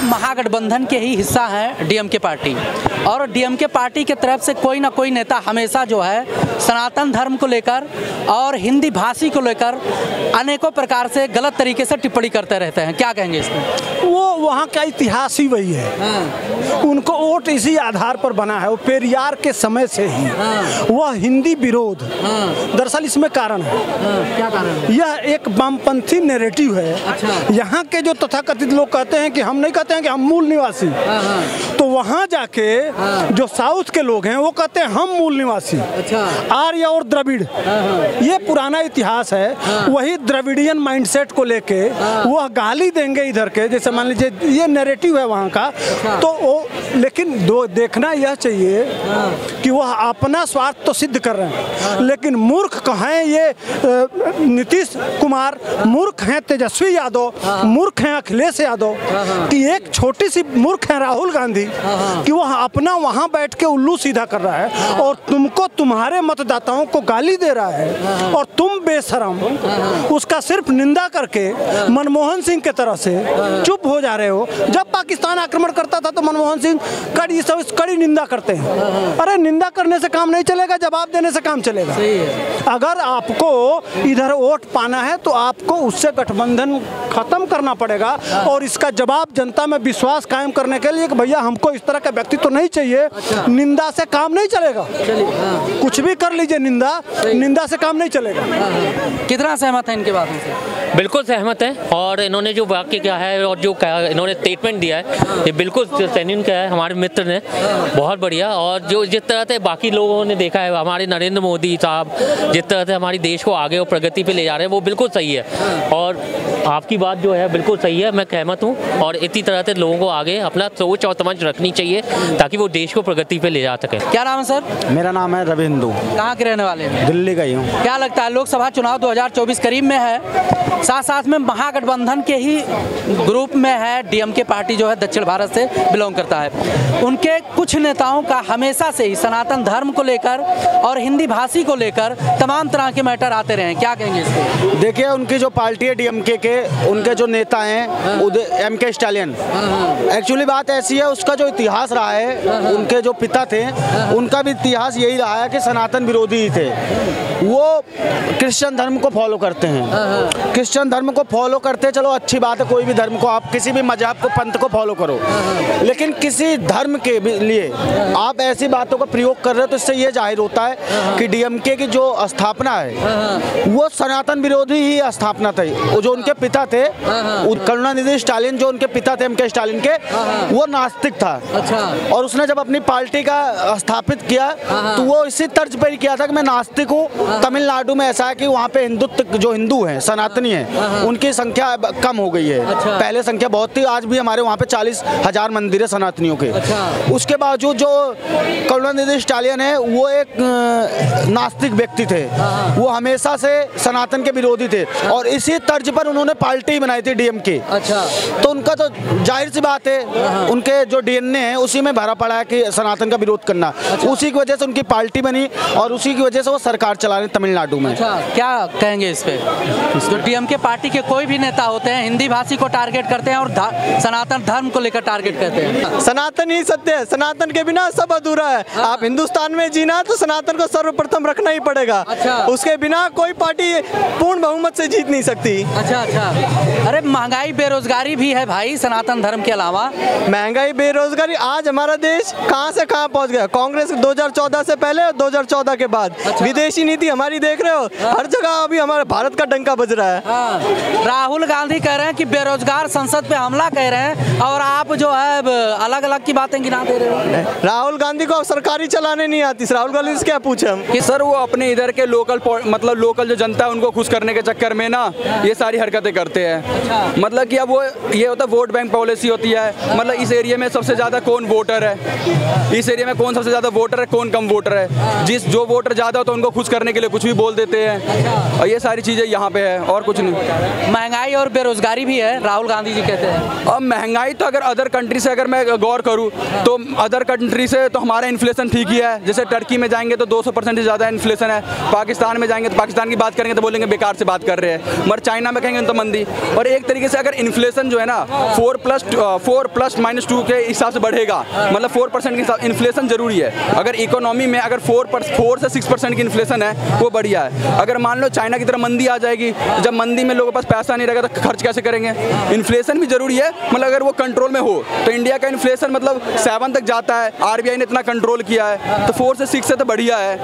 महागठबंधन के ही हिस्सा है डीएमके पार्टी, और डीएमके पार्टी के तरफ से कोई ना कोई नेता हमेशा जो है सनातन धर्म को लेकर और हिंदी भाषी को लेकर अनेकों प्रकार से गलत तरीके से टिप्पणी करते रहते हैं। क्या कहेंगे इसमें? वो वहाँ का इतिहास ही वही है। उनको वोट इसी आधार पर बना है, वो पेरियार के समय से ही वह हिंदी विरोध। दरअसल इसमें कारण है। क्या कारण है? यह एक वामपंथी नैरेटिव है। अच्छा। यहाँ के जो तथाकथित लोग कहते हैं कि हम नहीं कहते हैं कि हम मूल निवासी, तो वहाँ जाके जो साउथ के लोग हैं वो कहते हैं हम मूल निवासी। अच्छा। आर्य और द्रविड़, ये पुराना इतिहास है। वही द्रविडियन माइंडसेट को लेके वह गाली देंगे इधर के, जैसे मान लीजिए ये नैरेटिव है वहाँ का। तो वो लेकिन देखना यह चाहिए कि वह अपना स्वार्थ तो सिद्ध कर रहे हैं, लेकिन मूर्ख कहें ये नीतीश कुमार, मूर्ख हैं तेजस्वी यादव, मूर्ख हैं अखिलेश यादव, कि एक छोटी सी मूर्ख है राहुल गांधी कि वह अपना वहाँ बैठ के उल्लू सीधा कर रहा है और तुमको तुम्हारे मतदाताओं को गाली दे रहा है, और तुम बेशरम उसका सिर्फ निंदा करके मनमोहन सिंह के तरह से चुप हो जा रहे हो। जब पाकिस्तान आक्रमण करता था तो मनमोहन सिंह कड़ी निंदा करते हैं। अरे निंदा करने से काम नहीं चलेगा, जवाब देने से काम चलेगा। अगर आपको इधर वोट पाना है तो आपको उससे गठबंधन खत्म करना पड़ेगा, और इसका जवाब जनता में विश्वास कायम करने के लिए कि भैया हमको इस तरह का व्यक्ति तो नहीं चाहिए। निंदा से काम नहीं चलेगा। कुछ भी कर लीजिए, निंदा से काम नहीं चलेगा। कितना सहमत है इनके बातों से? बिल्कुल सहमत है, और इन्होंने जो वाक्य किया है और जो इन्होंने स्टेटमेंट दिया है ये बिल्कुल जेन्युइन किया है हमारे मित्र ने, बहुत बढ़िया। और जो जिस तरह से बाकी लोगों ने देखा है, हमारे नरेंद्र मोदी साहब जिस तरह से हमारी देश को आगे और प्रगति पे ले जा रहे हैं वो बिल्कुल सही है, और आपकी बात जो है बिल्कुल सही है, मैं सहमत हूँ। और इसी तरह से लोगों को आगे अपना सोच और समझ रखनी चाहिए ताकि वो देश को प्रगति पे ले जा सके। क्या नाम है सर? मेरा नाम है रवि हिंदू। कहाँ के रहने वाले हैं? दिल्ली का ही हूँ। क्या लगता है लोकसभा चुनाव 2024 करीब में है, साथ साथ में महागठबंधन के ही ग्रुप में है डीएमके पार्टी जो है दक्षिण भारत से बिलोंग करता है, उनके कुछ नेताओं का हमेशा से ही सनातन धर्म को लेकर और हिंदी भाषी को लेकर तमाम तरह के मैटर आते रहे हैं। क्या कहेंगे इसको? देखिए उनकी जो पार्टी है डीएमके के, उनके जो नेता हैं एमके स्टालिन, एक्चुअली बात ऐसी है, उसका जो इतिहास रहा है, उनके जो पिता थे उनका भी इतिहास यही रहा है कि सनातन विरोधी ही थे। वो क्रिश्चियन धर्म को फॉलो करते हैं, क्रिश्चियन धर्म को फॉलो करते हैं। चलो अच्छी बात है, कोई भी धर्म को, आप किसी भी मजहब को, पंथ को फॉलो करो, लेकिन किसी धर्म के लिए आप ऐसी बातों का प्रयोग कर रहे हो तो इससे ये जाहिर होता है कि डीएमके की जो स्थापना है वो सनातन विरोधी ही स्थापना थी। वो जो उनके पिता थे करुणानिधि स्टालिन, जो उनके पिता थे एमके स्टालिन के, वो नास्तिक था। अच्छा। और उसने जब अपनी पार्टी का स्थापित किया तो वो इसी तर्ज पर किया था कि मैं नास्तिक हूँ। तमिलनाडु में ऐसा है कि वहाँ पे हिंदुत्व जो हिंदू हैं, सनातनी हैं, उनकी संख्या कम हो गई है। अच्छा। पहले संख्या बहुत थी, आज भी हमारे वहाँ पे 40,000 मंदिर है सनातनियों के। अच्छा। उसके बावजूद जो करुणानिधि स्टालिन है वो एक नास्तिक व्यक्ति थे, वो हमेशा से सनातन के विरोधी थे, और इसी तर्ज पर उन्होंने पार्टी बनाई थी डीएमके। अच्छा। तो उनका तो जाहिर सी बात है, उनके जो डीएनए है उसी में भरा पड़ा है कि सनातन का विरोध करना। अच्छा। उसी की वजह से उनकी पार्टी बनी और उसी की वजह से वो सरकार चला रहे तमिलनाडु में। अच्छा, क्या कहेंगे इस पे? जो डीएमके पार्टी के कोई भी नेता होते हैं हिंदी भाषी को टारगेट करते हैं और सनातन धर्म को लेकर टारगेट करते हैं। सनातन ही सत्य है, सनातन के बिना सब अधूरा है। आप हिंदुस्तान में जीना है तो सनातन को सर्वप्रथम रखना ही पड़ेगा। अच्छा। उसके बिना कोई पार्टी पूर्ण बहुमत से जीत नहीं सकती। अच्छा अच्छा। अरे महंगाई बेरोजगारी भी है भाई सनातन धर्म के अलावा। महंगाई बेरोजगारी, आज हमारा देश कहां से कहां पहुंच गया। कांग्रेस 2014 से पहले और 2014 के बाद। अच्छा। विदेशी नीति हमारी देख रहे हो, हर जगह अभी हमारे भारत का डंका बज रहा है। हाँ। राहुल गांधी कह रहे हैं कि बेरोजगार संसद पे हमला कह रहे हैं, और आप जो है अलग अलग की बातें गिना दे रहे हो। राहुल गांधी को सरकारी चलाने नहीं आती, राहुल गांधी से क्या पूछे हम कि सर वो अपने इधर के लोकल जो जनता है उनको खुश करने के चक्कर में ना ये सारी हरकतें करते हैं। अच्छा। मतलब कि अब वो ये होता है वोट बैंक पॉलिसी होती है, मतलब इस एरिया में सबसे ज़्यादा कौन वोटर है, इस एरिया में कौन सबसे ज़्यादा वोटर है, कौन कम वोटर है। जिस जो वोटर ज़्यादा हो तो उनको खुश करने के लिए कुछ भी बोल देते हैं, और ये सारी चीज़ें यहाँ पे है और कुछ नहीं। महंगाई और बेरोजगारी भी है, राहुल गांधी जी कहते हैं। अब महंगाई तो अगर अदर कंट्री से अगर मैं गौर करूँ तो अदर कंट्री से तो हमारा इन्फ्लेशन ठीक ही है। जैसे टर्की में जाएंगे तो 200% से ज़्यादा इन्फ्लेशन है, पाकिस्तान में जाएंगे तो पाकिस्तान की बात करेंगे तो बोलेंगे बेकार से बात कर रहे हैं, मगर चाइना में कहेंगे तो मंदी। और एक तरीके से अगर इन्फ्लेशन जो है ना 4+-2 के हिसाब से बढ़ेगा, मतलब 4% के हिसाब इन्फ्लेशन जरूरी है। अगर इकोनॉमी में अगर 4 से 6% की इन्फ्लेशन है वो बढ़िया है। अगर मान लो चाइना की तरह मंदी आ जाएगी, जब मंदी में लोगों के पास पैसा नहीं रहेगा तो खर्च कैसे करेंगे। इन्फ्लेशन भी जरूरी है, मतलब अगर वो कंट्रोल में हो तो इंडिया का इन्फ्लेशन मतलब 7 तक जाता है, आरबीआई ने इतना कंट्रोल किया है, तो 4 से 6 से तो बढ़िया है।